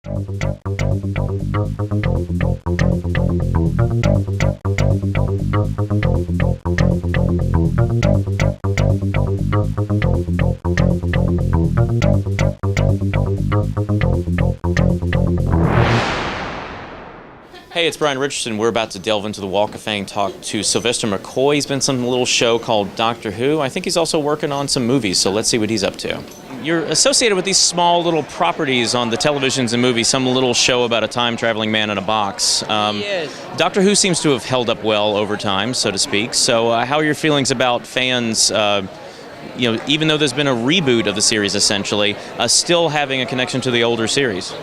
Hey, it's Brian Richardson. We're about to delve into the Walk of Fame, talk to Sylvester McCoy. He's been in some little show called Doctor Who. I think he's also working on some movies, so let's see what he's up to. You're associated with these small little properties on the televisions and movies, some little show about a time-traveling man in a box. Yes. Doctor Who seems to have held up well over time, so to speak. So how are your feelings about fans, even though there's been a reboot of the series, essentially, still having a connection to the older series?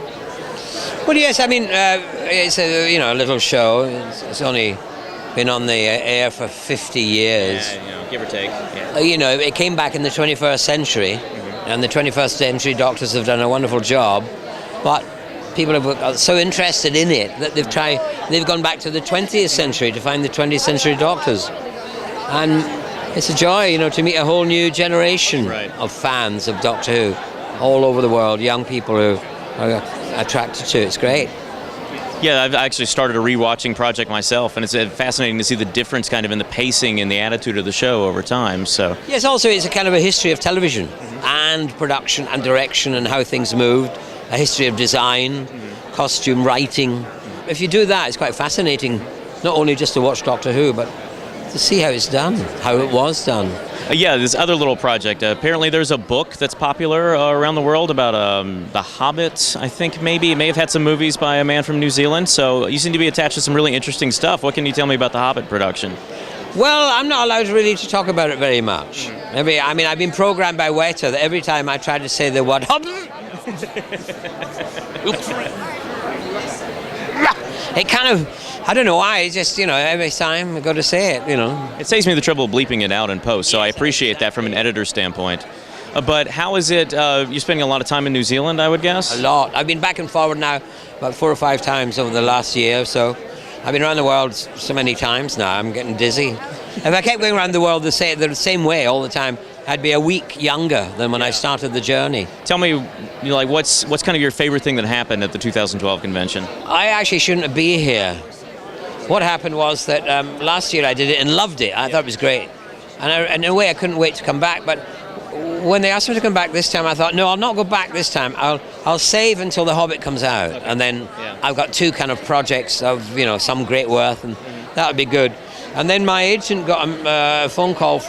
Well, yes, I mean, it's a little show. It's only been on the air for 50 years. Yeah, give or take. Yeah. It came back in the 21st century, and the 21st century doctors have done a wonderful job, but people have got so interested in it that they've gone back to the 20th century to find the 20th century doctors. And it's a joy, to meet a whole new generation of fans of Doctor Who all over the world, young people who are attracted to it. It's great. Yeah, I've actually started a rewatching project myself, and it's fascinating to see the difference kind of in the pacing and the attitude of the show over time. So yes, also it's a kind of a history of television and production and direction and how things moved, a history of design, costume, writing. If you do that, it's quite fascinating, not only just to watch Doctor Who, but to see how it's done, how it was done. Yeah, this other little project. Apparently there's a book that's popular around the world about the Hobbit, I think maybe. It may have had some movies by a man from New Zealand, so you seem to be attached to some really interesting stuff. What can you tell me about the Hobbit production? Well, I'm not allowed really to talk about it very much. I've been programmed by Weta that every time I try to say the word Hobbit, it kind of, I don't know why, it's just, every time I've got to say it, It saves me the trouble of bleeping it out in post, so I appreciate that from an editor's standpoint. But how is it, you're spending a lot of time in New Zealand, I would guess? A lot. I've been back and forward now about 4 or 5 times over the last year, so I've been around the world so many times now, I'm getting dizzy. If I kept going around the world the same way all the time, I'd be a week younger than when I started the journey. Tell me, what's kind of your favorite thing that happened at the 2012 convention? I actually shouldn't be here. What happened was that last year I did it and loved it. I thought it was great. And in a way I couldn't wait to come back, but when they asked me to come back this time, I thought, no, I'll not go back this time. I'll save until The Hobbit comes out. Okay. And then I've got 2 kind of projects of, some great worth, and that would be good. And then my agent got a phone call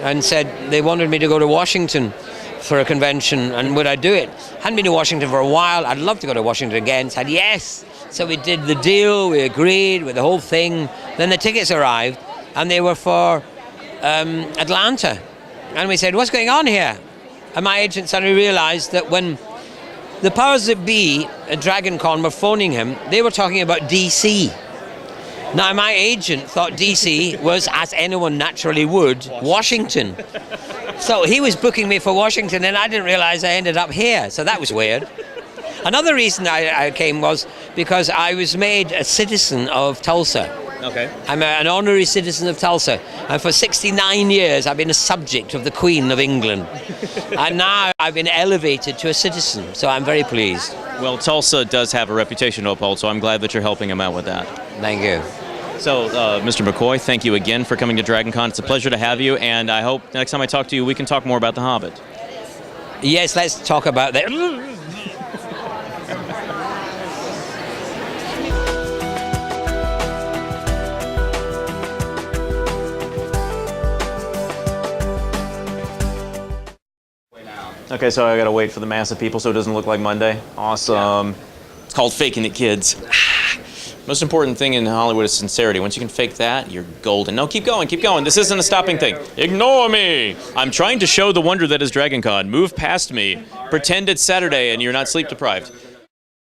and said they wanted me to go to Washington for a convention, and would I do it? Hadn't been to Washington for a while. I'd love to go to Washington again. Said yes. So we did the deal. We agreed with the whole thing. Then the tickets arrived, and they were for Atlanta. And we said, what's going on here? And my agent suddenly realized that when the powers that be at DragonCon were phoning him, they were talking about DC. Now, my agent thought DC was, as anyone naturally would, Washington. So he was booking me for Washington, and I didn't realize I ended up here. So that was weird. Another reason I came was because I was made a citizen of Tulsa. Okay. I'm an honorary citizen of Tulsa, and for 69 years I've been a subject of the Queen of England. And now I've been elevated to a citizen, so I'm very pleased. Well, Tulsa does have a reputation to uphold, so I'm glad that you're helping him out with that. Thank you. So, Mr. McCoy, thank you again for coming to DragonCon. It's a pleasure to have you, and I hope next time I talk to you, we can talk more about The Hobbit. Yes, let's talk about that. Okay, so I gotta wait for the mass of people so it doesn't look like Monday. Awesome. Yeah. It's called faking it, kids. Most important thing in Hollywood is sincerity. Once you can fake that, you're golden. No, keep going, keep going. This isn't a stopping thing. Ignore me. I'm trying to show the wonder that is DragonCon. Move past me. Pretend it's Saturday and you're not sleep deprived.